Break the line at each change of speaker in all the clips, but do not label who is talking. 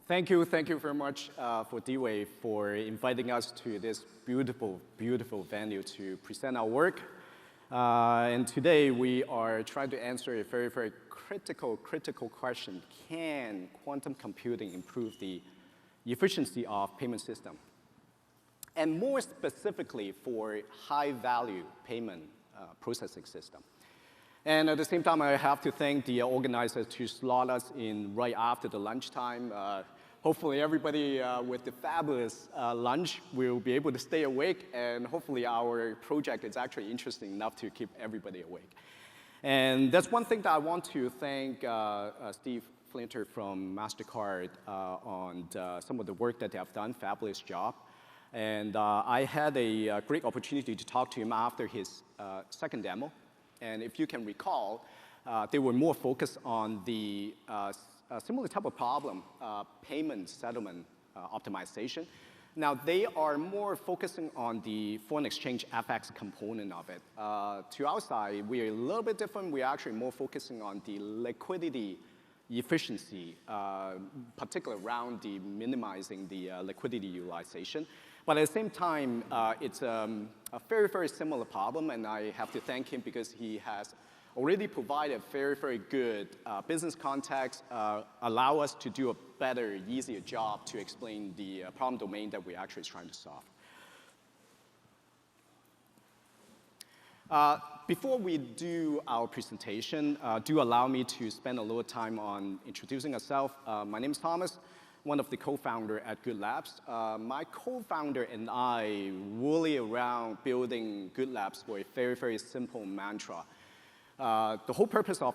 Thank you very much for DWave for inviting us to this beautiful, beautiful venue to present our work. And today we are trying to answer a very, very critical question. Can quantum computing improve the efficiency of payment system? And more specifically for high-value payment processing system. And at the same time, I have to thank the organizers to slot us in right after the lunchtime. Hopefully everybody with the fabulous lunch will be able to stay awake, and hopefully our project is actually interesting enough to keep everybody awake. And that's one thing that I want to thank Steve Flinter from MasterCard on some of the work that they have done, fabulous job. And I had a great opportunity to talk to him after his second demo. And if you can recall, they were more focused on the similar type of problem, payment settlement optimization. Now, they are more focusing on the foreign exchange FX component of it. To our side, we are a little bit different. We are actually more focusing on the liquidity efficiency, particularly around the minimizing the liquidity utilization. But at the same time, it's a very, very similar problem, and I have to thank him because he has already provided very, very good business context, allow us to do a better, easier job to explain the problem domain that we're actually trying to solve. Before we do our presentation, do allow me to spend a little time on introducing myself. My name is Thomas, one of the co-founder at GoodLabs. My co-founder and I really around building GoodLabs for a very, very simple mantra. The whole purpose of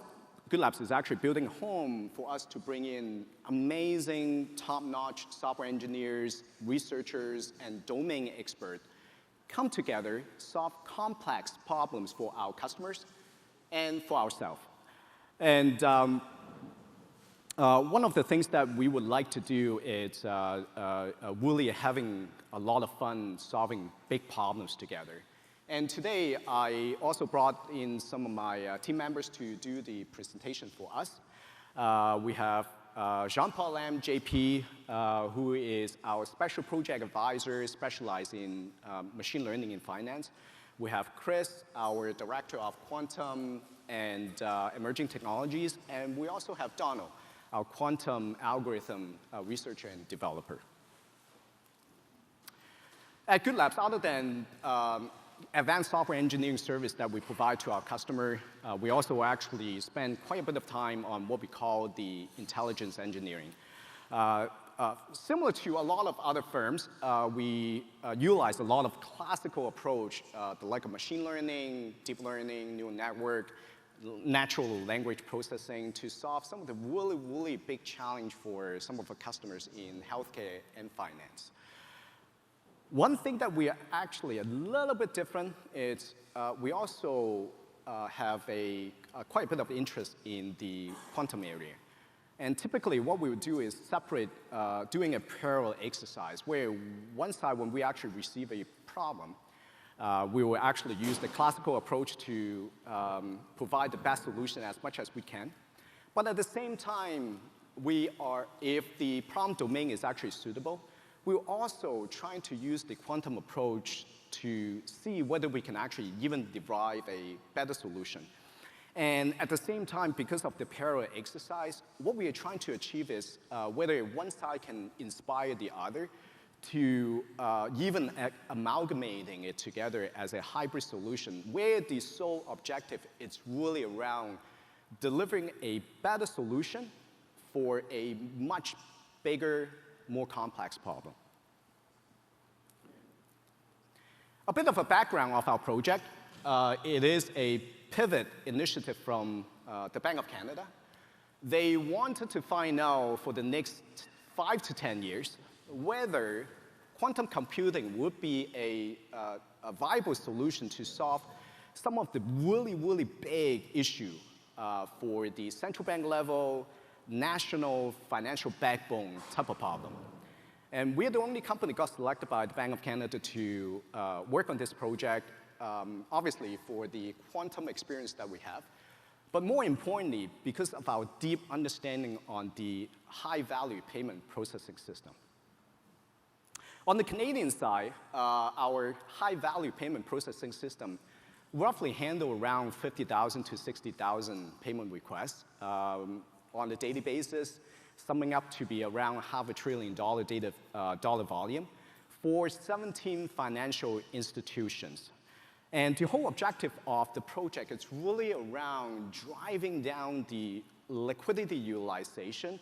GoodLabs is actually building a home for us to bring in amazing, top-notch software engineers, researchers, and domain experts come together, solve complex problems for our customers and for ourselves. And one of the things that we would like to do is really having a lot of fun solving big problems together. And today, I also brought in some of my team members to do the presentation for us. We have Jean-Paul Lam, JP, who is our special project advisor, specialized in machine learning in finance. We have Chris, our director of quantum and emerging technologies. And we also have Donald, our quantum algorithm researcher and developer. At GoodLabs, other than advanced software engineering service that we provide to our customer, we also actually spend quite a bit of time on what we call the intelligence engineering. Similar to a lot of other firms, we utilize a lot of classical approach, the like of machine learning, deep learning, neural network, natural language processing to solve some of the really, really big challenge for some of our customers in healthcare and finance. One thing that we are actually a little bit different is we also have quite a bit of interest in the quantum area. And typically what we would do is separate, doing a parallel exercise where one side when we actually receive a problem, we will actually use the classical approach to provide the best solution as much as we can. But at the same time, if the problem domain is actually suitable, we're also trying to use the quantum approach to see whether we can actually even derive a better solution. And at the same time, because of the parallel exercise, what we are trying to achieve is whether one side can inspire the other to even amalgamating it together as a hybrid solution, where the sole objective is really around delivering a better solution for a much bigger, more complex problem. A bit of a background of our project. It is a pivot initiative from the Bank of Canada. They wanted to find out for the next 5 to 10 years whether quantum computing would be a viable solution to solve some of the really, really big issue for the central bank level, national financial backbone type of problem. And we're the only company got selected by the Bank of Canada to work on this project, obviously for the quantum experience that we have, but more importantly, because of our deep understanding on the high-value payment processing system. On the Canadian side, our high-value payment processing system roughly handle around 50,000 to 60,000 payment requests on a daily basis, summing up to be around $500 billion dollar volume for 17 financial institutions. And the whole objective of the project is really around driving down the liquidity utilization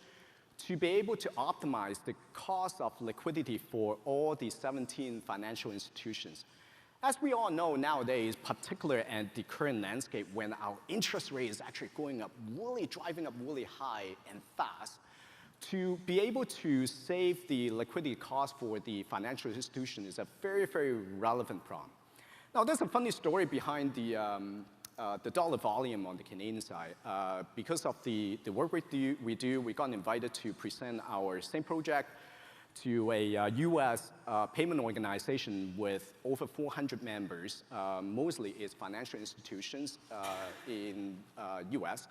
to be able to optimize the cost of liquidity for all the 17 financial institutions. As we all know nowadays, particularly at the current landscape when our interest rate is actually going up, really driving up really high and fast, to be able to save the liquidity cost for the financial institution is a very, very relevant problem. Now, there's a funny story behind the dollar volume on the Canadian side. Because of the work we do, we got invited to present our same project to a US payment organization with over 400 members. Mostly it's financial institutions in US.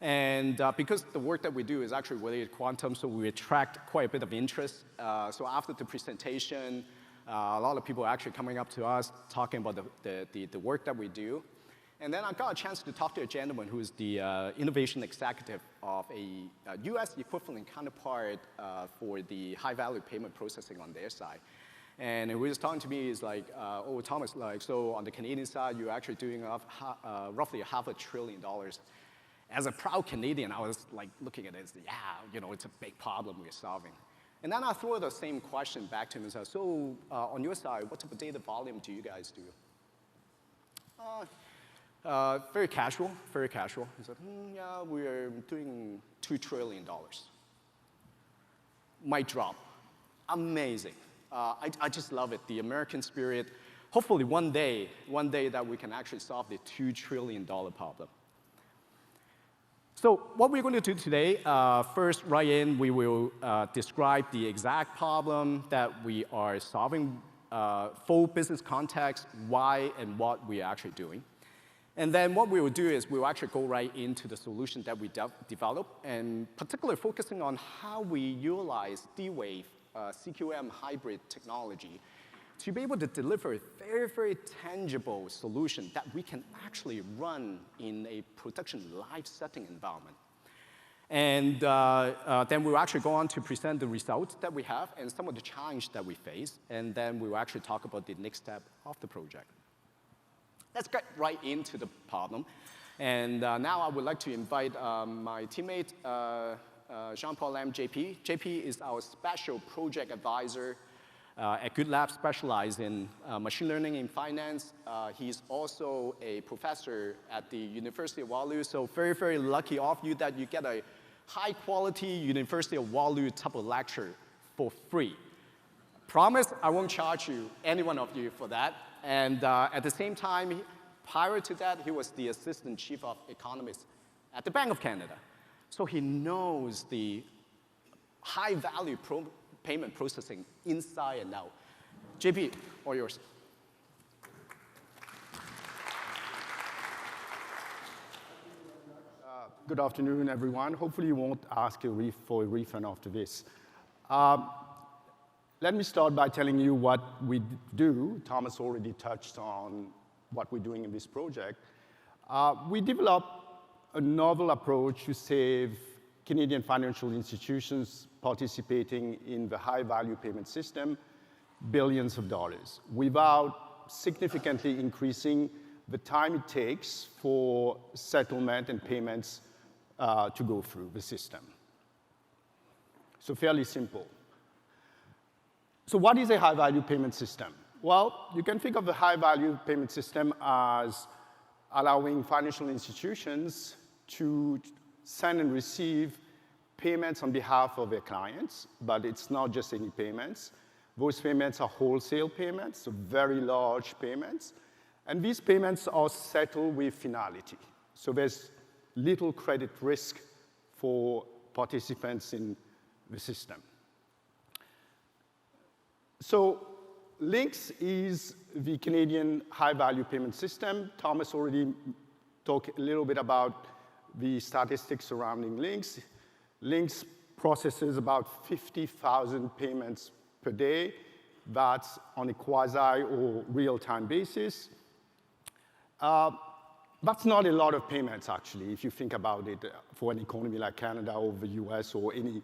And because the work that we do is actually related to quantum, so we attract quite a bit of interest. So after the presentation, a lot of people are actually coming up to us talking about the work that we do. And then I got a chance to talk to a gentleman who is the innovation executive of a US equivalent counterpart for the high-value payment processing on their side. And he was talking to me, he's like, oh, Thomas, like, so on the Canadian side, you're actually doing roughly $500 billion. As a proud Canadian, I was like looking at it as, yeah, you know, it's a big problem we're solving. And then I threw the same question back to him and said, so on your side, what type of data volume do you guys do? Very casual, very casual. He said, yeah, we're doing $2 trillion. Mic drop, amazing. I just love it, the American spirit. Hopefully one day that we can actually solve the $2 trillion problem. So what we're going to do today, first, right in, we will describe the exact problem that we are solving, full business context, why and what we are actually doing. And then what we will do is we will actually go right into the solution that we develop, and particularly focusing on how we utilize DWave CQM hybrid technology to be able to deliver a very, very tangible solution that we can actually run in a production live setting environment. And then we'll actually go on to present the results that we have and some of the challenges that we face, and then we'll actually talk about the next step of the project. Let's get right into the problem. And now I would like to invite my teammate, Jean-Paul Lam, JP. JP is our special project advisor at GoodLabs, specialized in machine learning in finance. He's also a professor at the University of Waterloo, so very, very lucky of you that you get a high-quality University of Waterloo type of lecture for free. Promise I won't charge you, any one of you, for that. And at the same time, prior to that, he was the assistant chief of economist at the Bank of Canada. So he knows the high-value payment processing inside and out. JP, all yours.
Good afternoon, everyone. Hopefully you won't ask for a refund after this. Let me start by telling you what we do. Thomas already touched on what we're doing in this project. We developed a novel approach to save Canadian financial institutions participating in the high-value payment system billions of dollars without significantly increasing the time it takes for settlement and payments to go through the system. So fairly simple. So what is a high-value payment system? Well, you can think of the high-value payment system as allowing financial institutions to send and receive payments on behalf of their clients, but it's not just any payments. Those payments are wholesale payments, so very large payments. And these payments are settled with finality. So there's little credit risk for participants in the system. So Lynx is the Canadian high-value payment system. Thomas already talked a little bit about the statistics surrounding links. Links processes about 50,000 payments per day. That's on a quasi or real-time basis. That's not a lot of payments, actually, if you think about it, for an economy like Canada or the US or any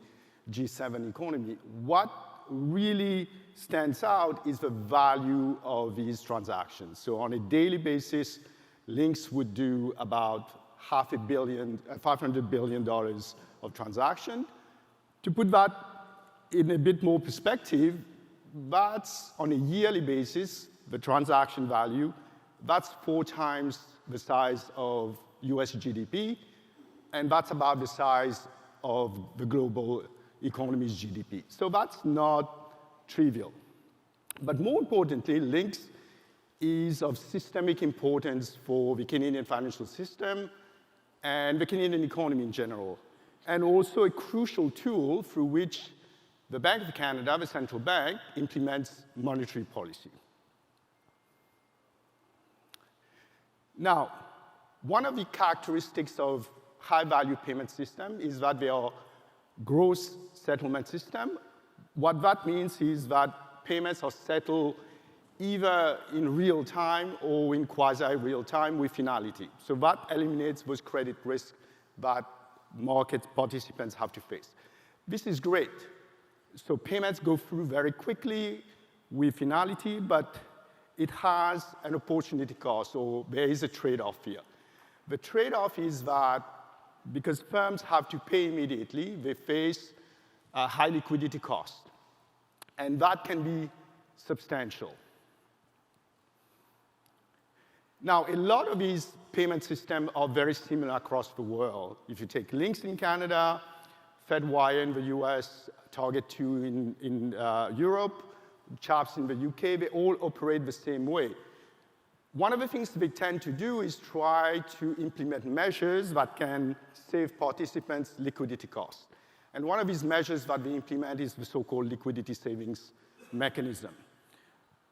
G7 economy. What really stands out is the value of these transactions. So on a daily basis, links would do about $500 billion of transaction. To put that in a bit more perspective, that's on a yearly basis, the transaction value, that's 4 times the size of US GDP, and that's about the size of the global economy's GDP. So that's not trivial. But more importantly, links is of systemic importance for the Canadian financial system and the Canadian economy in general, and also a crucial tool through which the Bank of Canada, the central bank, implements monetary policy. Now, one of the characteristics of high-value payment system is that they are gross settlement system. What that means is that payments are settled either in real time or in quasi-real time with finality. So that eliminates those credit risks that market participants have to face. This is great. So payments go through very quickly with finality, but it has an opportunity cost, or there is a trade-off here. The trade-off is that because firms have to pay immediately, they face a high liquidity cost, and that can be substantial. Now, a lot of these payment systems are very similar across the world. If you take links in Canada, Fedwire in the US, Target2 in Europe, CHAPS in the UK, they all operate the same way. One of the things they tend to do is try to implement measures that can save participants liquidity costs. And one of these measures that they implement is the so-called liquidity savings mechanism.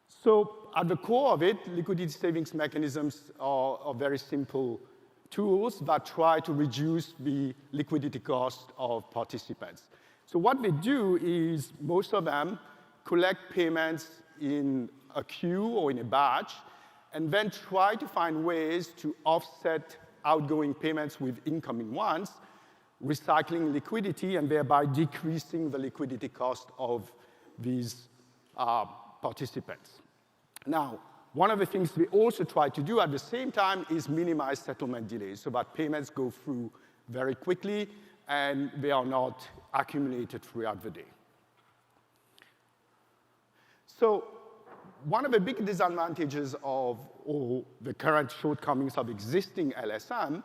So at the core of it, liquidity savings mechanisms are very simple tools that try to reduce the liquidity cost of participants. So what they do is most of them collect payments in a queue or in a batch, and then try to find ways to offset outgoing payments with incoming ones, recycling liquidity and thereby decreasing the liquidity cost of these participants. Now, one of the things we also try to do at the same time is minimize settlement delays so that payments go through very quickly and they are not accumulated throughout the day. So one of the big disadvantages of, or the current shortcomings of existing LSM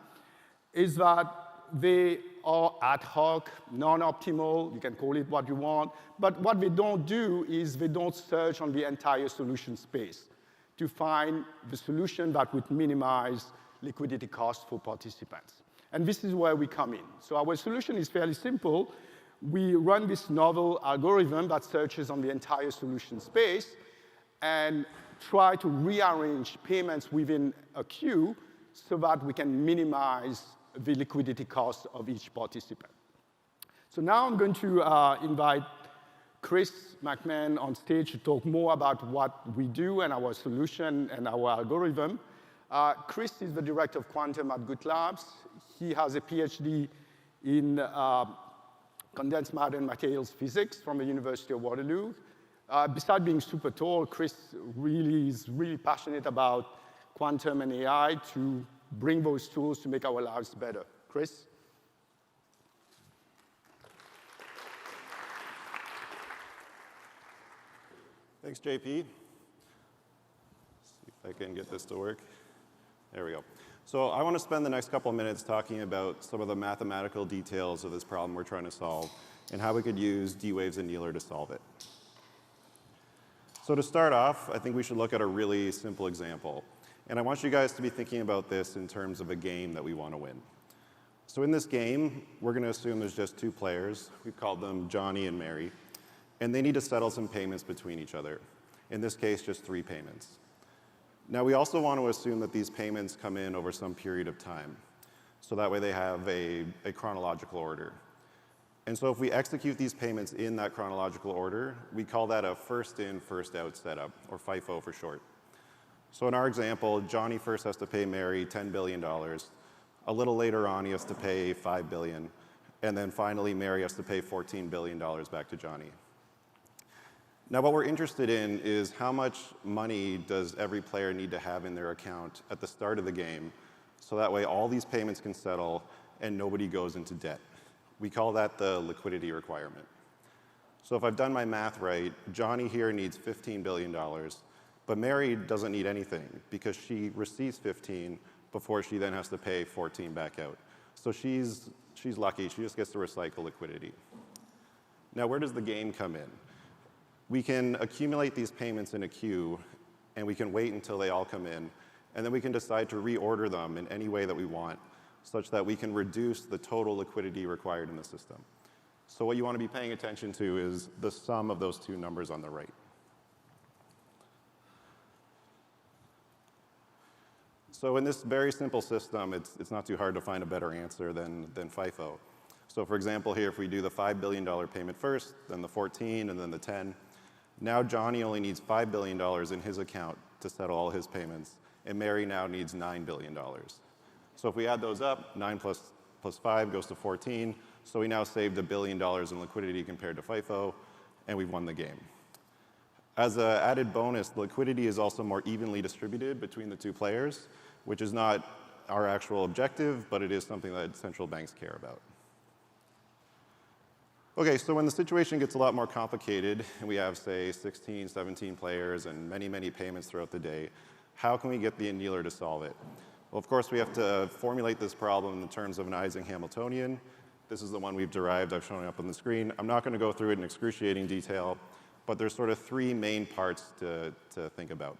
is that they are ad hoc, non-optimal, you can call it what you want, but what they don't do is they don't search on the entire solution space to find the solution that would minimize liquidity costs for participants. And this is where we come in. So our solution is fairly simple. We run this novel algorithm that searches on the entire solution space and try to rearrange payments within a queue so that we can minimize the liquidity cost of each participant. So now I'm going to invite Chris McMahon on stage to talk more about what we do and our solution and our algorithm. Chris is the director of quantum at GoodLabs. He has a PhD in condensed matter and materials physics from the University of Waterloo. Besides being super tall, Chris is really passionate about quantum and AI to bring those tools to make our lives better. Chris?
Thanks, JP. See if I can get this to work. There we go. So I want to spend the next couple of minutes talking about some of the mathematical details of this problem we're trying to solve and how we could use DWave's annealer to solve it. So to start off, I think we should look at a really simple example. And I want you guys to be thinking about this in terms of a game that we want to win. So in this game, we're going to assume there's just 2 players. We've called them Johnny and Mary. And they need to settle some payments between each other. In this case, just 3 payments. Now, we also want to assume that these payments come in over some period of time. So that way they have a chronological order. And so if we execute these payments in that chronological order, we call that a first in, first out setup, or FIFO for short. So in our example, Johnny first has to pay Mary $10 billion. A little later on, he has to pay $5 billion. And then finally, Mary has to pay $14 billion back to Johnny. Now, what we're interested in is how much money does every player need to have in their account at the start of the game, so that way all these payments can settle and nobody goes into debt. We call that the liquidity requirement. So if I've done my math right, Johnny here needs $15 billion, but Mary doesn't need anything because she receives 15 before she then has to pay 14 back out. So she's lucky, she just gets to recycle liquidity. Now, where does the game come in? We can accumulate these payments in a queue, and we can wait until they all come in, and then we can decide to reorder them in any way that we want, such that we can reduce the total liquidity required in the system. So what you want to be paying attention to is the sum of those two numbers on the right. So in this very simple system, it's not too hard to find a better answer than FIFO. So for example, here, if we do the $5 billion payment first, then the 14, and then the 10, now Johnny only needs $5 billion in his account to settle all his payments, and Mary now needs $9 billion. So if we add those up, 9 plus 5 goes to 14, so we now saved $1 billion in liquidity compared to FIFO, and we've won the game. As an added bonus, liquidity is also more evenly distributed between the two players, which is not our actual objective, but it is something that central banks care about. Okay, so when the situation gets a lot more complicated, and we have, say, 16, 17 players and many, many payments throughout the day, how can we get the annealer to solve it? Well, of course, we have to formulate this problem in terms of an Ising-Hamiltonian. This is the one we've derived. I've shown it up on the screen. I'm not going to go through it in excruciating detail, but there's sort of three main parts to think about.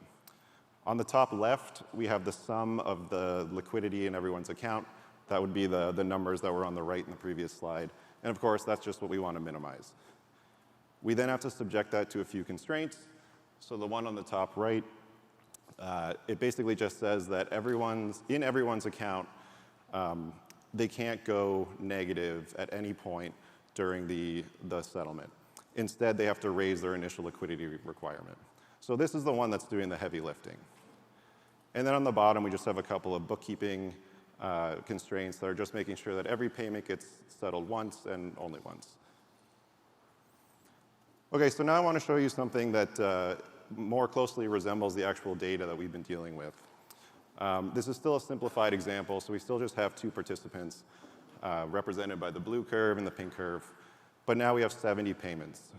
On the top left, we have the sum of the liquidity in everyone's account. That would be the numbers that were on the right in the previous slide. And of course, that's just what we want to minimize. We then have to subject that to a few constraints. So the one on the top right, it basically just says that in everyone's account, they can't go negative at any point during the settlement. Instead, they have to raise their initial liquidity requirement. So this is the one that's doing the heavy lifting. And then on the bottom, we just have a couple of bookkeeping constraints that are just making sure that every payment gets settled once and only once. Okay, so now I want to show you something that more closely resembles the actual data that we've been dealing with. This is still a simplified example, so we still just have two participants represented by the blue curve and the pink curve. But now we have 70 payments.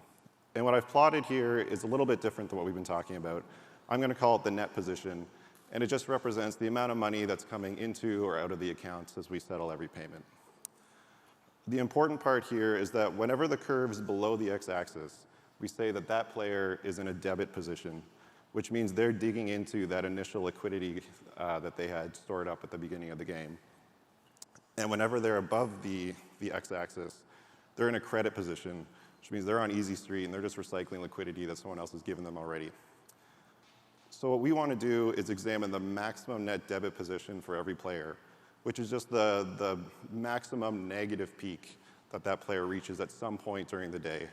And what I've plotted here is a little bit different than what we've been talking about. I'm going to call it the net position, and it just represents the amount of money that's coming into or out of the accounts as we settle every payment. The important part here is that whenever the curve is below the x-axis, we say that that player is in a debit position, which means they're digging into that initial liquidity that they had stored up at the beginning of the game. And whenever they're above the x-axis, they're in a credit position, which means they're on easy street and they're just recycling liquidity that someone else has given them already. So what we want to do is examine the maximum net debit position for every player, which is just the maximum negative peak that that player reaches at some point during the day.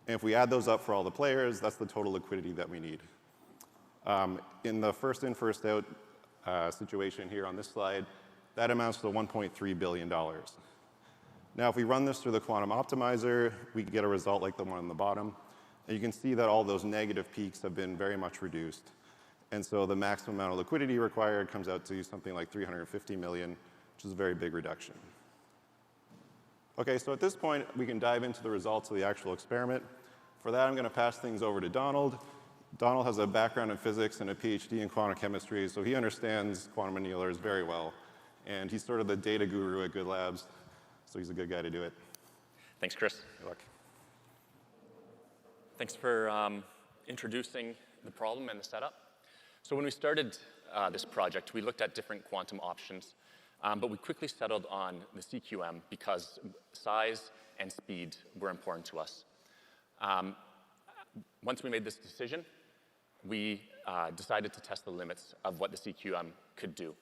And if we add those up for all the players, that's the total liquidity that we need. In the first in, first out situation here on this slide, that amounts to $1.3 billion. Now, if we run this through the quantum optimizer, we can get a result like the one on the bottom. And you can see that all those negative peaks have been very much reduced. And so the maximum amount of liquidity required comes out to something like 350 million, which is a very big reduction. Okay, so at this point, we can dive into the results of the actual experiment. For that, I'm going to pass things over to Donald. Donald has a background in physics and a PhD in quantum chemistry, so he understands quantum annealers very well. And he's sort of the data guru at GoodLabs, so he's a good guy to do it.
Thanks, Chris.
Good luck.
Thanks for introducing the problem and the setup. So when we started this project, we looked at different quantum options, but we quickly settled on the CQM because size and speed were important to us. Once we made this decision, we decided to test the limits of what the CQM could do.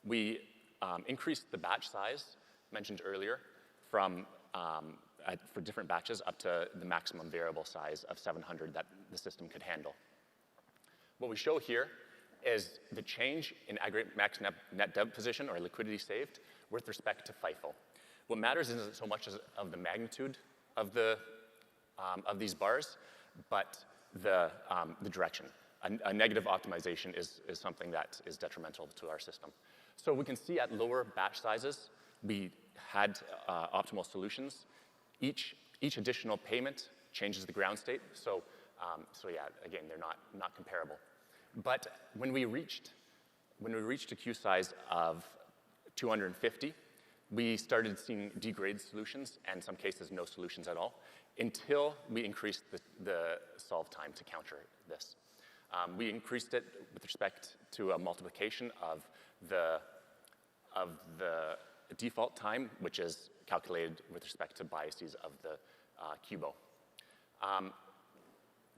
We increased the batch size mentioned earlier from for different batches up to the maximum variable size of 700 that the system could handle. What we show here is the change in aggregate max net dev position or liquidity saved with respect to FIFO. What matters isn't so much as of the magnitude of these bars, but the direction. A negative optimization is something that is detrimental to our system. So we can see at lower batch sizes, we had optimal solutions. Each additional payment changes the ground state. So yeah, again, they're not comparable. But when we reached a queue size of 250, we started seeing degraded solutions, and in some cases no solutions at all, until we increased the solve time to counter this. We increased it with respect to a multiplication of the default time, which is calculated with respect to biases of the QUBO.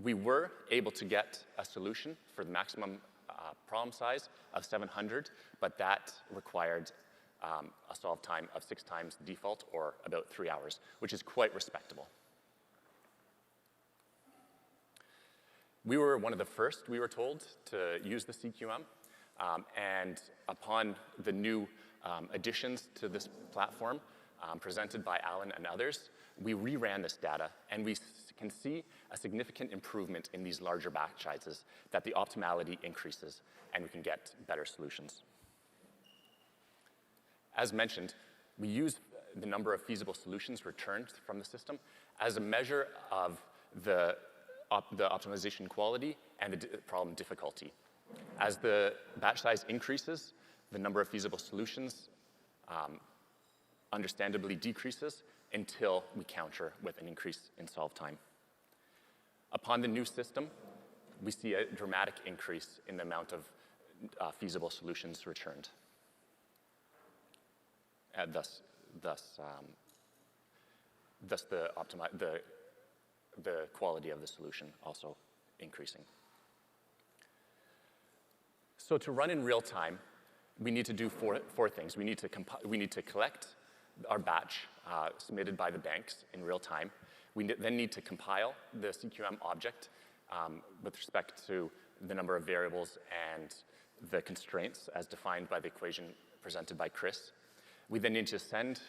We were able to get a solution for the maximum problem size of 700, but that required a solve time of 6 times the default, or about 3 hours, which is quite respectable. We were one of the first, we were told, to use the CQM, and upon the new additions to this platform presented by Alan and others, we reran this data, and we can see a significant improvement in these larger batch sizes, that the optimality increases, and we can get better solutions. As mentioned, we use the number of feasible solutions returned from the system as a measure of the optimization quality and the problem difficulty. As the batch size increases, the number of feasible solutions understandably decreases until we counter with an increase in solve time. Upon the new system, we see a dramatic increase in the amount of feasible solutions returned. And thus the quality of the solution also increasing. So to run in real time, we need to do four things. We need to collect our batch submitted by the banks in real time. We then need to compile the CQM object with respect to the number of variables and the constraints as defined by the equation presented by Chris. We then need to send,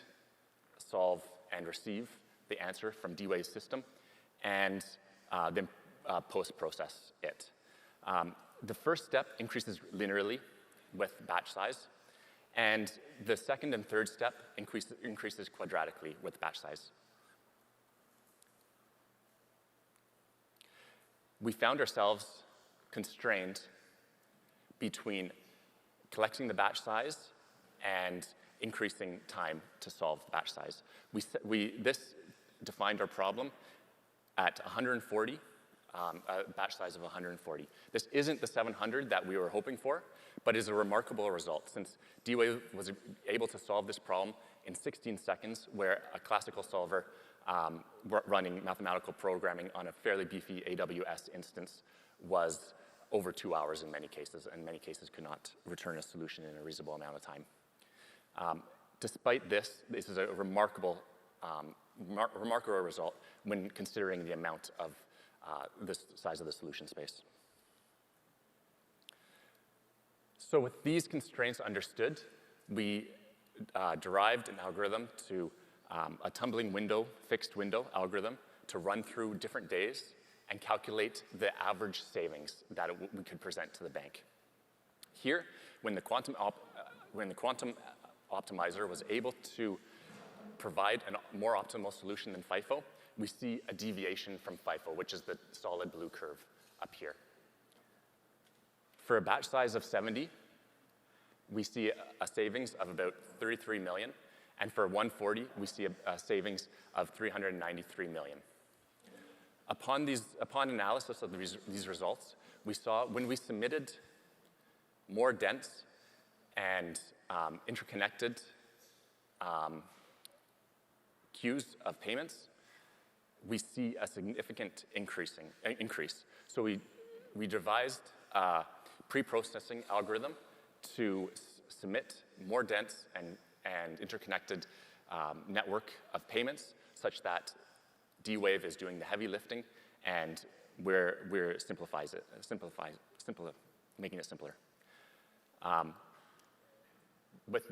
solve, and receive the answer from DWave's system, and then post-process it. The first step increases linearly with batch size, and the second and third step increases quadratically with batch size. We found ourselves constrained between collecting the batch size and increasing time to solve the batch size. This defined our problem at 140, a batch size of 140. This isn't the 700 that we were hoping for, but is a remarkable result, since DWave was able to solve this problem in 16 seconds, where a classical solver running mathematical programming on a fairly beefy AWS instance was over 2 hours in many cases, and many cases could not return a solution in a reasonable amount of time. Despite this is a remarkable result when considering the amount of the size of the solution space. So with these constraints understood, we derived an algorithm to a tumbling window, fixed window algorithm to run through different days and calculate the average savings that we could present to the bank. Here, when the quantum optimizer was able to provide a more optimal solution than FIFO, we see a deviation from FIFO, which is the solid blue curve up here. For a batch size of 70, we see a savings of about 33 million, and for 140, we see a savings of 393 million. Upon analysis of these results, we saw when we submitted more dense and interconnected queues of payments, we see a significant increase. So we devised a pre-processing algorithm to submit more dense and interconnected network of payments such that DWave is doing the heavy lifting and we're making it simpler. With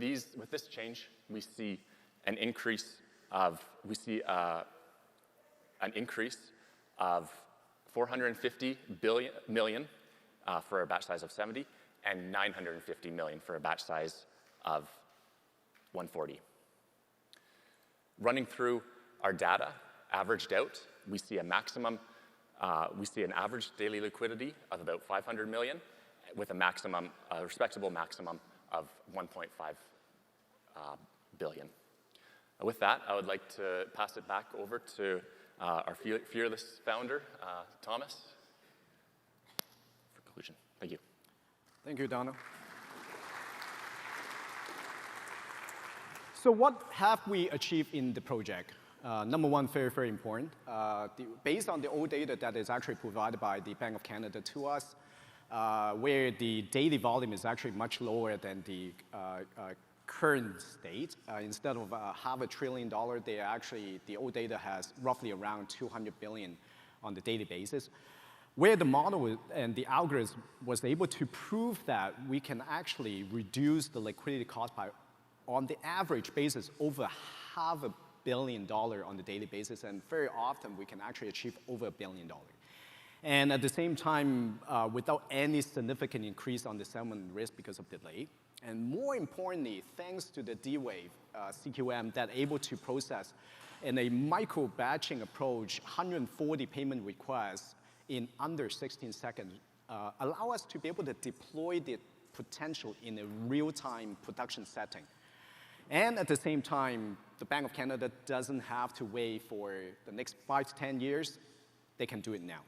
this change, we see an increase of 450 million for a batch size of 70 and 950 million for a batch size of 140. Running through our data, averaged out, we see an average daily liquidity of about 500 million with a respectable maximum of 1.5 billion. With that, I would like to pass it back over to our fearless founder, Thomas, for conclusion. Thank you.
Thank you, Donald. So what have we achieved in the project? Number one, very, very important. Based on the old data that is actually provided by the Bank of Canada to us, where the daily volume is actually much lower than the current state. Instead of $500 billion, the old data has roughly around 200 billion on the daily basis, where the model and the algorithm was able to prove that we can actually reduce the liquidity cost by, on the average basis, over $500 million on the daily basis, and very often we can actually achieve over $1 billion. And at the same time, without any significant increase on the settlement risk because of delay. And more importantly, thanks to the DWave CQM that able to process in a micro-batching approach 140 payment requests in under 16 seconds, allow us to be able to deploy the potential in a real-time production setting. And at the same time, the Bank of Canada doesn't have to wait for the next 5 to 10 years. They can do it now.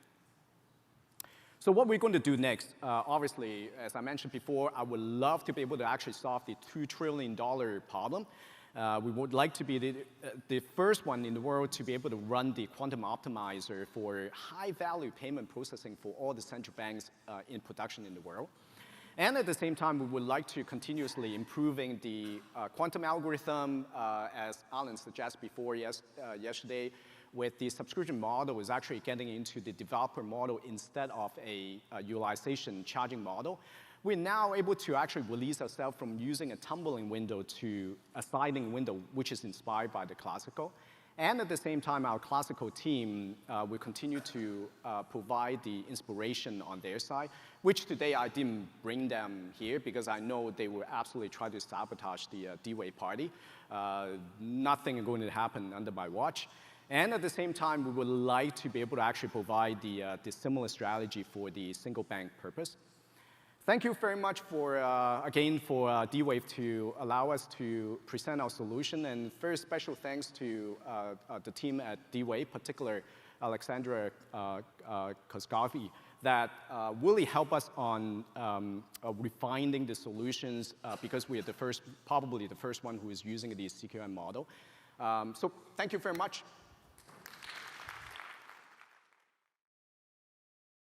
So what we're going to do next, obviously, as I mentioned before, I would love to be able to actually solve the $2 trillion problem. We would like to be the first one in the world to be able to run the quantum optimizer for high-value payment processing for all the central banks in production in the world. And at the same time, we would like to continuously improving the quantum algorithm, as Alan suggested before yesterday, with the subscription model is actually getting into the developer model instead of a utilization charging model. We're now able to actually release ourselves from using a tumbling window to a sliding window, which is inspired by the classical. And at the same time, our classical team will continue to provide the inspiration on their side, which today I didn't bring them here because I know they will absolutely try to sabotage the DWave party. Nothing is going to happen under my watch. And at the same time, we would like to be able to actually provide the similar strategy for the single bank purpose. Thank you very much for, again, for DWave to allow us to present our solution. And very special thanks to the team at DWave, particularly Alexandra Koskovi, that really help us on refining the solutions because we are probably the first one who is using the CQM model. So thank you very much.